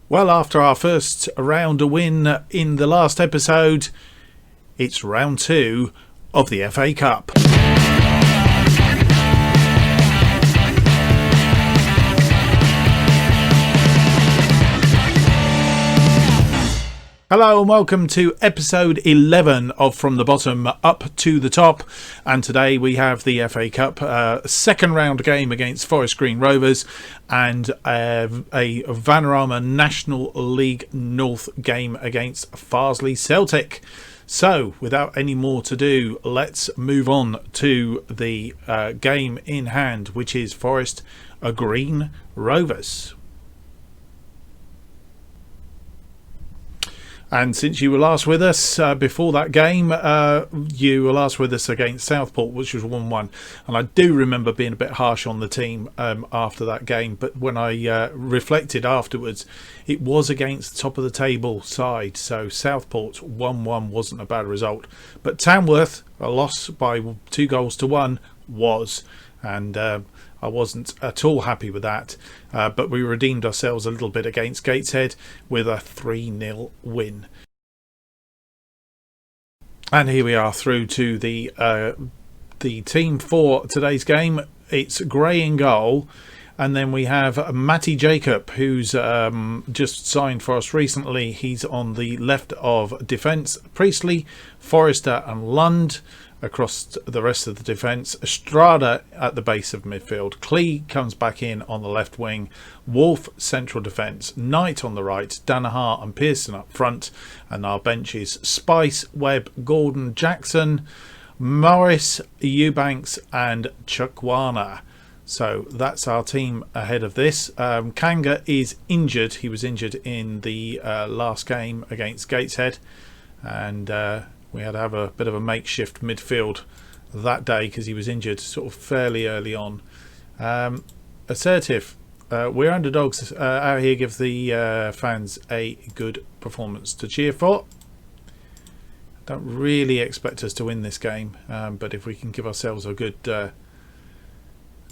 Well, after our first round win in the last episode, it's round 2 of the FA Cup. Hello and welcome to episode 11 of From the Bottom Up to the Top, and today we have the FA Cup second round game against Forest Green Rovers and a Vanarama National League North game against Farsley Celtic. So without any more to do, let's move on to the game in hand, which is Forest Green Rovers. And since you were last with us before that game, you were last with us against Southport, which was 1-1. And I do remember being a bit harsh on the team after that game. But when I reflected afterwards, it was against the top of the table side. So Southport 1-1 wasn't a bad result. But Tamworth, a loss by 2-1, was. And I wasn't at all happy with that, but we redeemed ourselves a little bit against Gateshead with a 3-0 win. And here we are through to the team for today's game. It's Gray in goal, and then we have Matty Jacob, who's just signed for us recently. He's on the left of defence. Priestley, Forrester and Lund across the rest of the defence. Estrada at the base of midfield. Clee comes back in on the left wing. Wolf central defence. Knight on the right. Danaher and Pearson up front. And our bench is Spice, Webb, Gordon, Jackson, Morris, Eubanks and Chukwana. So that's our team ahead of this. Kanga is injured. He was injured in the last game against Gateshead. And we had to have a bit of a makeshift midfield that day because he was injured sort of fairly early on. Assertive. We're underdogs out here. Give the fans a good performance to cheer for. Don't really expect us to win this game, but if we can give ourselves a good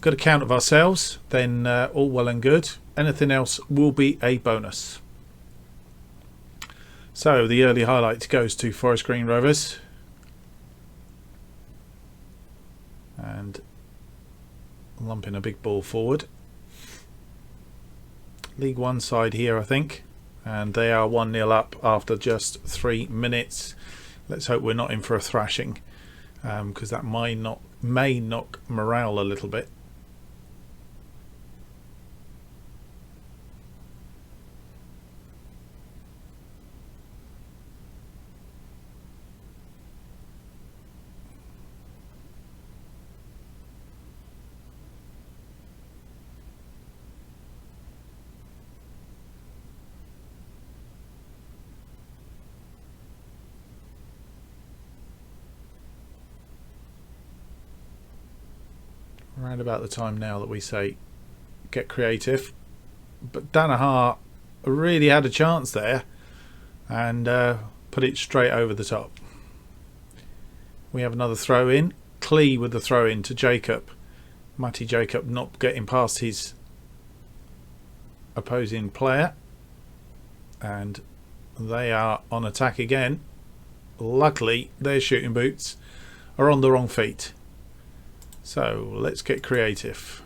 account of ourselves, then all well and good. Anything else will be a bonus. So the early highlight goes to Forest Green Rovers. And lumping a big ball forward. League One side here, I think. And they are 1-0 up after just 3 minutes. Let's hope we're not in for a thrashing, because that may knock morale a little bit. Around about the time now that we say get creative, but Danaher really had a chance there and put it straight over the top. We have another throw in. Clee with the throw in to Jacob. Matty Jacob not getting past his opposing player, and they are on attack again. Luckily their shooting boots are on the wrong feet. So let's get creative.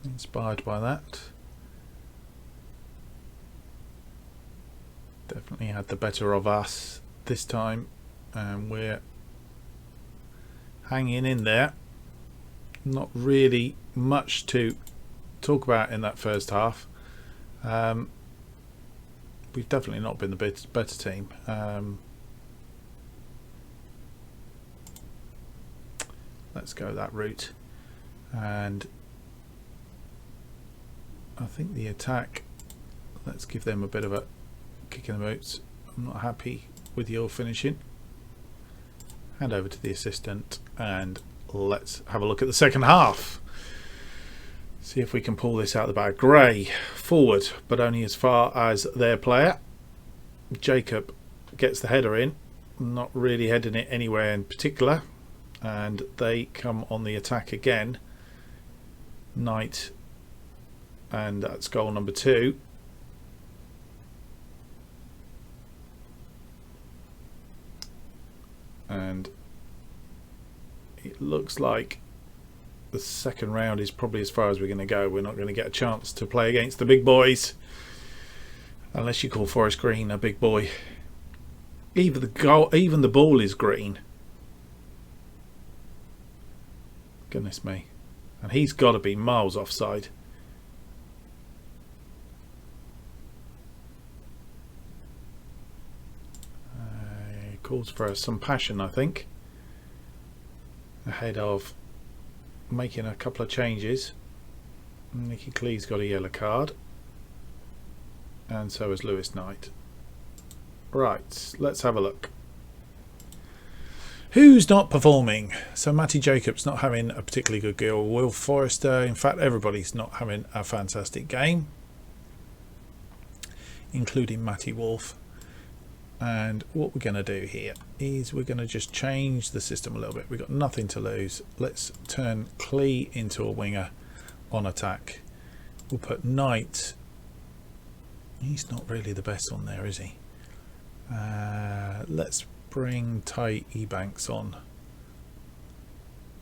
Inspired by that. Definitely had the better of us this time, and we're hanging in there. Not really much to talk about in that first half. We've definitely not been the better team. Let's go that route. And I think the attack, let's give them a bit of a kick in the boots. I'm not happy with your finishing. Hand over to the assistant and let's have a look at the second half. See if we can pull this out of the bag. Gray forward, but only as far as their player. Jacob gets the header in, not really heading it anywhere in particular. and they come on the attack again. Knight, and that's goal number 2. And it looks like the second round is probably as far as we're going to go. We're not going to get a chance to play against the big boys, unless you call Forest Green a big boy. Even the ball is green. Goodness me. And he's got to be miles offside. Calls for some passion, I think, ahead of making a couple of changes. Nicky Clee's got a yellow card, and so has Lewis Knight. Right, let's have a look. Who's not performing? So Matty Jacobs not having a particularly good game. Will Forrester, in fact everybody's not having a fantastic game, including Matty Wolf. And what we're going to do here is we're going to just change the system a little bit. We've got nothing to lose. Let's turn Clee into a winger on attack. We'll put Knight. He's not really the best on there, is he? Let's bring Ty Ebanks on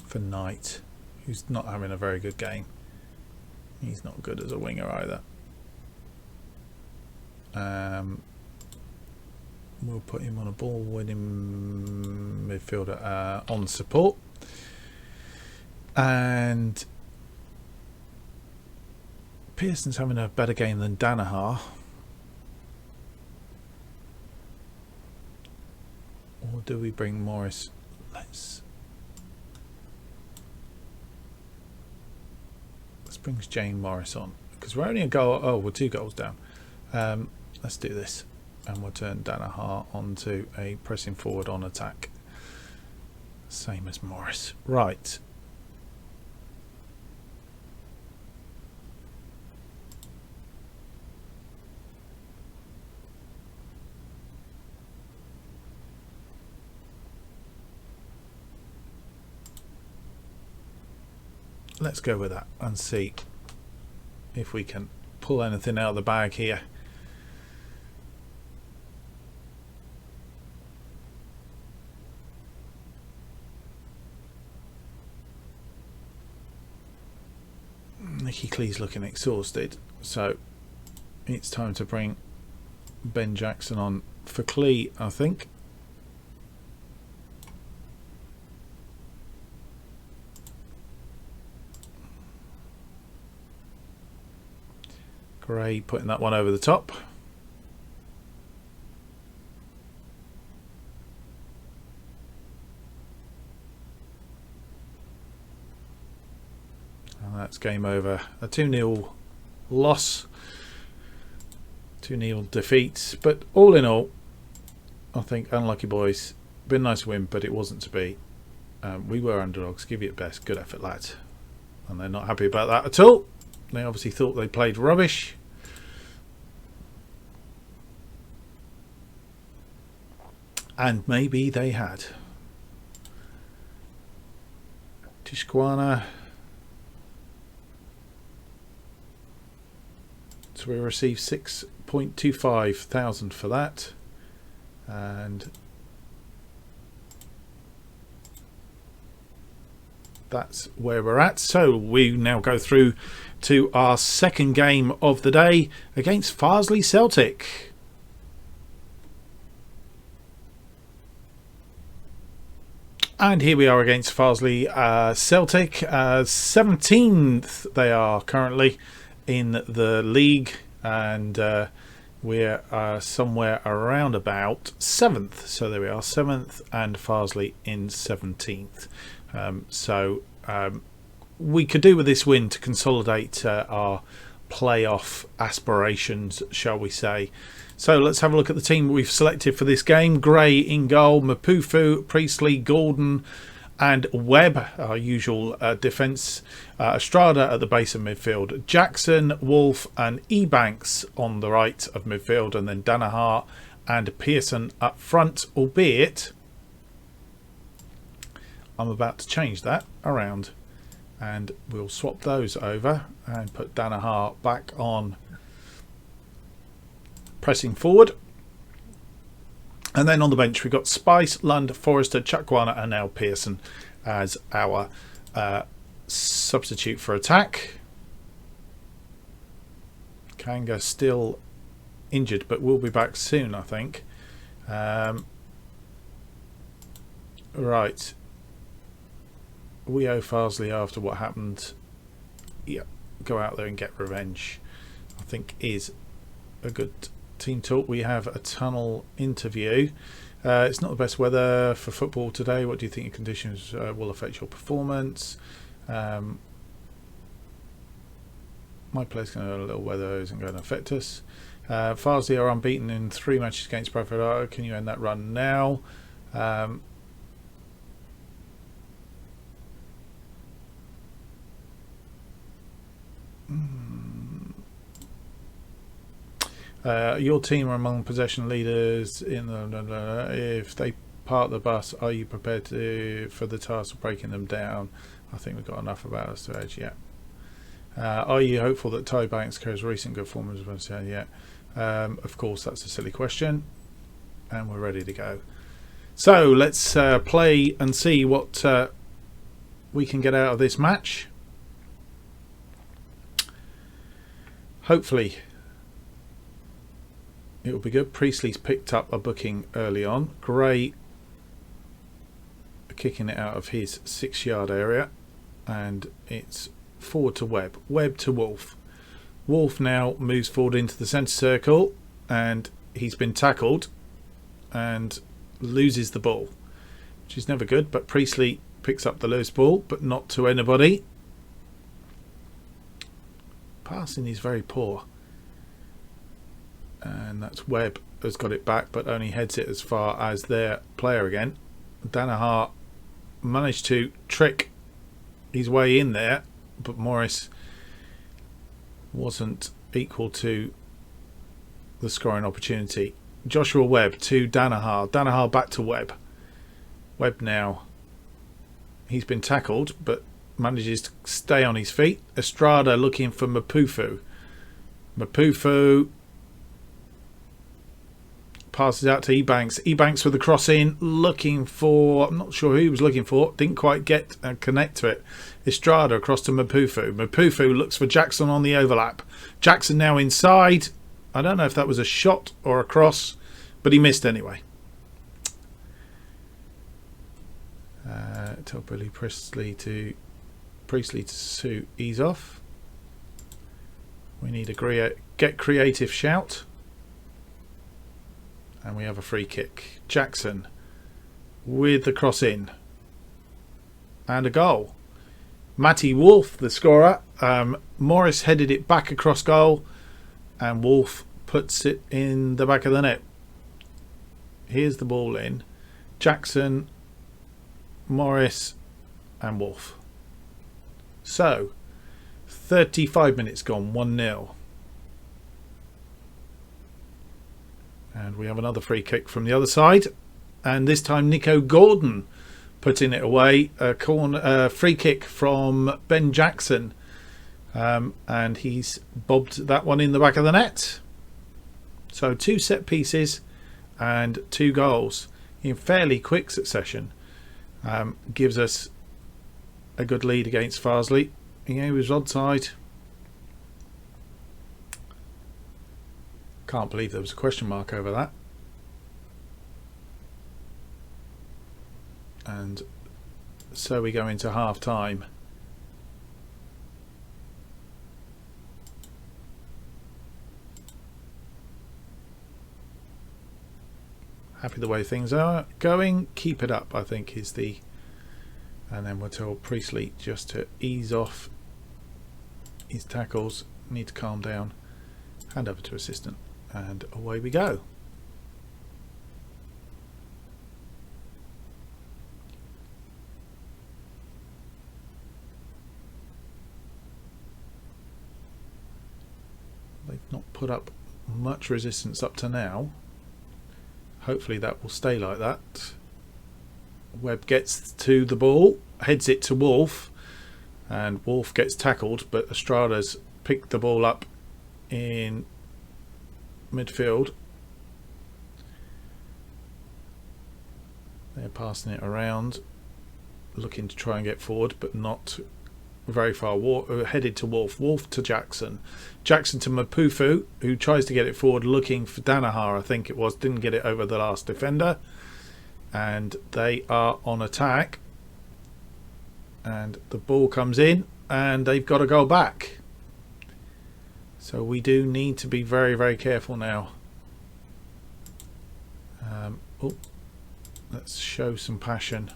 for Knight, who's not having a very good game. He's not good as a winger either. We'll put him on a ball-winning midfielder on support. And Pearson's having a better game than Danaher. Or do we bring Morris? Let's bring Jane Morris on, because we're only a goal. Oh, we're 2 goals down. Let's do this. And we'll turn Danaher onto a pressing forward on attack. Same as Morris. Right. Let's go with that and see if we can pull anything out of the bag here. Nicky Clee's looking exhausted, so it's time to bring Ben Jackson on for Clee, I think. Gray putting that one over the top. That's game over. A 2-0 loss, 2-0 defeats, but all in all I think unlucky boys. Been a nice win, but it wasn't to be. We were underdogs. Give you your best. Good effort, lads. And they're not happy about that at all. They obviously thought they played rubbish. And maybe they had. Tishkwana. So we received 6.25 thousand for that, and that's where we're at. So we now go through to our second game of the day against Farsley Celtic. And here we are against Farsley Celtic. 17th they are currently in the league, and we're somewhere around about 7th. So there we are, 7th, and Farsley in 17th. We could do with this win to consolidate our playoff aspirations, shall we say. So let's have a look at the team we've selected for this game. Gray in goal, Mapufu, Priestley, Gordon and Webb, our usual defence. Estrada at the base of midfield. Jackson, Wolf and Ebanks on the right of midfield, and then Danaher and Pearson up front, albeit I'm about to change that around, and we'll swap those over and put Danaher back on pressing forward. And then on the bench we've got Spice, Lund, Forrester, Chuckwana and now Pearson as our substitute for attack. Kanga still injured, but will be back soon, I think. Right. We owe Farsley after what happened. Yeah, go out there and get revenge, I think is a good team talk. We have a tunnel interview. It's not the best weather for football today. What do you think your conditions will affect your performance? My player's going to have a little weather isn't going to affect us. Farsley are unbeaten in 3 matches against Bradford. Can you end that run now? Your team are among possession leaders in the, if they park the bus, are you prepared for the task of breaking them down? I think we've got enough about us to edge. Yeah. Are you hopeful that Ty Banks carries recent good form as well? Yeah. Of course, that's a silly question, and we're ready to go. So let's play and see what we can get out of this match. Hopefully it will be good. Priestley's picked up a booking early on. Gray kicking it out of his 6-yard area, and it's forward to Webb. Webb to Wolf. Wolf now moves forward into the centre circle, and he's been tackled and loses the ball, which is never good. But Priestley picks up the loose ball, but not to anybody. Passing is very poor, and that's Webb has got it back, but only heads it as far as their player again. Danaher managed to trick his way in there, but Morris wasn't equal to the scoring opportunity. Joshua Webb to Danaher. Danaher back to Webb. Webb now, he's been tackled, but manages to stay on his feet. Estrada looking for Mapufu. Mapufu passes out to Ebanks. Ebanks with the cross in, looking for, I'm not sure who he was looking for, didn't quite get and connect to it. Estrada across to Mapufu. Mapufu looks for Jackson on the overlap. Jackson now inside. I don't know if that was a shot or a cross, but he missed anyway. Tell Billy Priestley to ease off. We need a get creative shout. And we have a free kick. Jackson with the cross in. And a goal. Matty Wolf, the scorer. Morris headed it back across goal, and Wolf puts it in the back of the net. Here's the ball in. Jackson, Morris and Wolf. So 35 minutes gone, 1-0. And we have another free kick from the other side, and this time Nico Gordon putting it away. A free kick from Ben Jackson, and he's bobbed that one in the back of the net. So 2 set pieces and 2 goals in fairly quick succession. Gives us a good lead against Farsley. He was onside. Can't believe there was a question mark over that. And so we go into half time. Happy the way things are going. Keep it up, I think, is the... And then we'll tell Priestley just to ease off his tackles. Need to calm down. Hand over to assistant. And away we go. They've not put up much resistance up to now. Hopefully that will stay like that. Webb gets to the ball, heads it to Wolf, and Wolf gets tackled, but Estrada's picked the ball up in midfield. They're passing it around, looking to try and get forward, but not very far. Headed to Wolf. Wolf to Jackson. Jackson to Mapufu, who tries to get it forward, looking for Danaher, I think it was. Didn't get it over the last defender. And they are on attack. And the ball comes in, and they've got to go back. So we do need to be very, very careful now. Let's show some passion.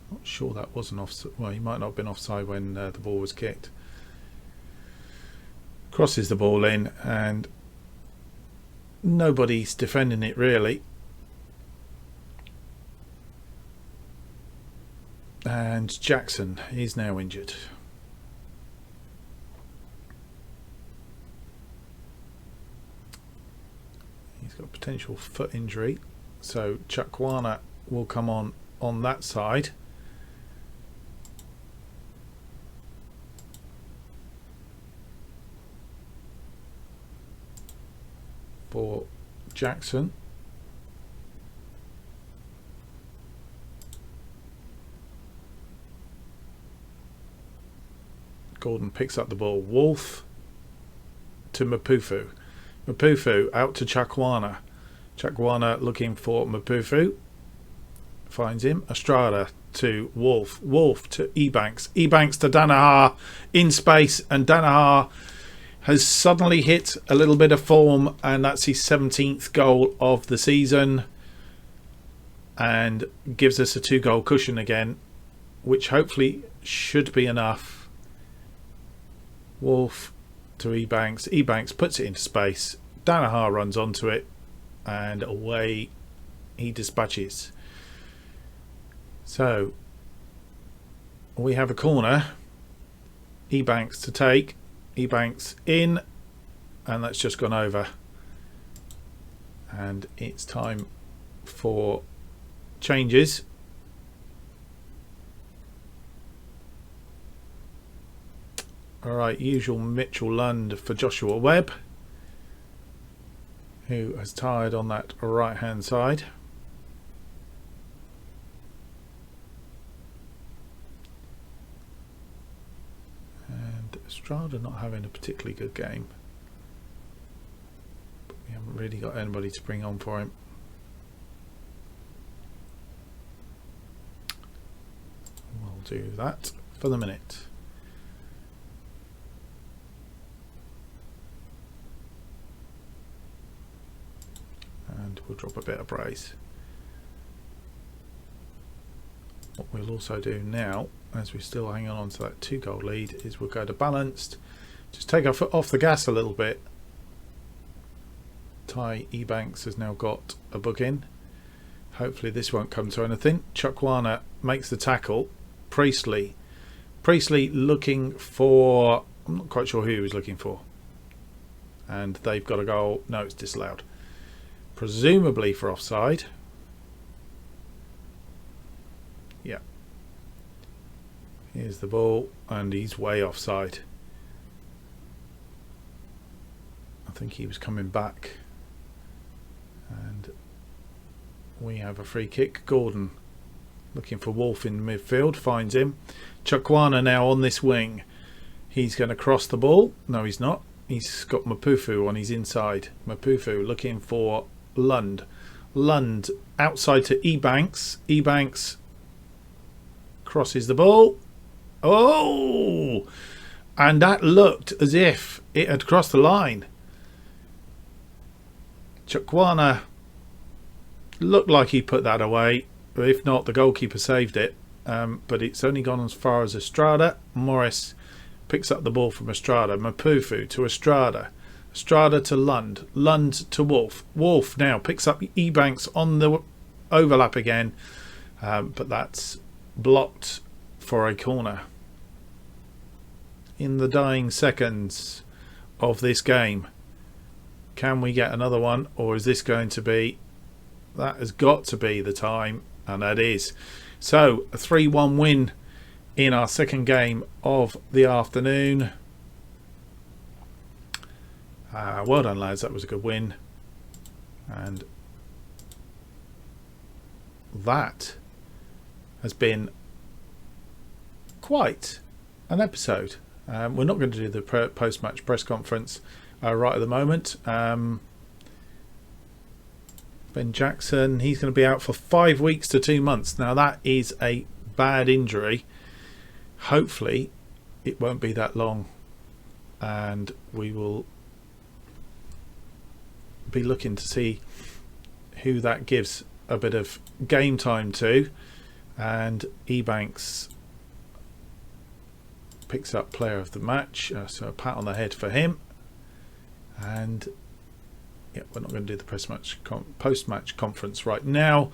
Not sure that wasn't offside. Well, he might not have been offside when the ball was kicked. Crosses the ball in, and nobody's defending it really. And Jackson is now injured. He's got a potential foot injury, so Chakwana will come on that side. For Jackson. Gordon picks up the ball. Wolf to Mapufu. Mapufu out to Chakwana. Chakwana looking for Mapufu. Finds him. Estrada to Wolf. Wolf to Ebanks. Ebanks to Danaher in space, and Danaher has suddenly hit a little bit of form, and that's his 17th goal of the season, and gives us a 2-goal cushion again, which hopefully should be enough. Wolf to Ebanks. Ebanks puts it into space. Danaher runs onto it, and away he dispatches. So we have a corner. Ebanks to take. Ebanks in, and that's just gone over, and it's time for changes. Alright, usual Mitchell Lund for Joshua Webb, who has tired on that right hand side. Estrada not having a particularly good game, but we haven't really got anybody to bring on for him. We'll do that for the minute. And we'll drop a bit of brace. What we'll also do now, as we're still hanging on to that 2-goal lead, is we'll go to balanced. Just take our foot off the gas a little bit. Ty Ebanks has now got a book in. Hopefully this won't come to anything. Chakwana makes the tackle. Priestley looking for, I'm not quite sure who he was looking for. And they've got a goal. No, it's disallowed. Presumably for offside. Yeah. Here's the ball, and he's way offside. I think he was coming back. And we have a free kick. Gordon looking for Wolf in midfield, finds him. Chakwana now on this wing. He's going to cross the ball. No, he's not. He's got Mapufu on his inside. Mapufu looking for Lund. Lund outside to Ebanks. Ebanks crosses the ball. Oh! And that looked as if it had crossed the line. Chakwana looked like he put that away. But if not, the goalkeeper saved it. But it's only gone as far as Estrada. Morris picks up the ball from Estrada. Mapufu to Estrada. Estrada to Lund. Lund to Wolf. Wolf now picks up Ebanks on the overlap again. But that's blocked for a corner. In the dying seconds of this game, can we get another one, or is this going to be That has got to be the time, and that is. So a 3-1 win in our second game of the afternoon. Well done, lads. That was a good win. And that has been quite an episode. We're not going to do the post-match press conference right at the moment. Ben Jackson, he's going to be out for 5 weeks to 2 months. Now that is a bad injury. Hopefully it won't be that long, and we will be looking to see who that gives a bit of game time to. And Ebanks picks up player of the match, so a pat on the head for him. And yeah, we're not going to do the post-match conference right now.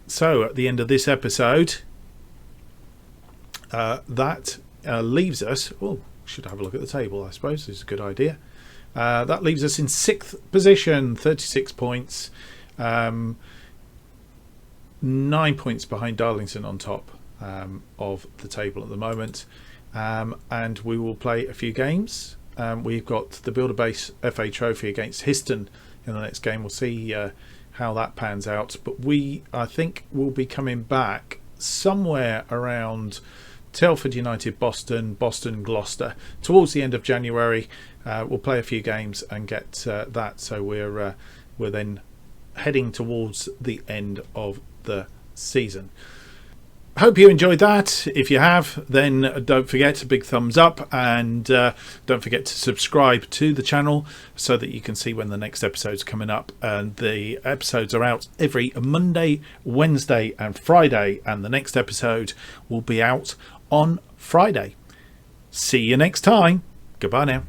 So at the end of this episode, that leaves us. Oh, should have a look at the table, I suppose. This is a good idea. That leaves us in 6th position, 36 points, 9 points behind Darlington on top of the table at the moment. And we will play a few games. We've got the Builder Base FA Trophy against Histon in the next game. We'll see how that pans out. But I think we'll be coming back somewhere around Telford United, Boston, Gloucester towards the end of January. We'll play a few games and get that. So we're then heading towards the end of the season. Hope you enjoyed that. If you have, then don't forget a big thumbs up, and don't forget to subscribe to the channel so that you can see when the next episode's coming up. And the episodes are out every Monday, Wednesday and Friday, and the next episode will be out on Friday. See you next time. Goodbye now.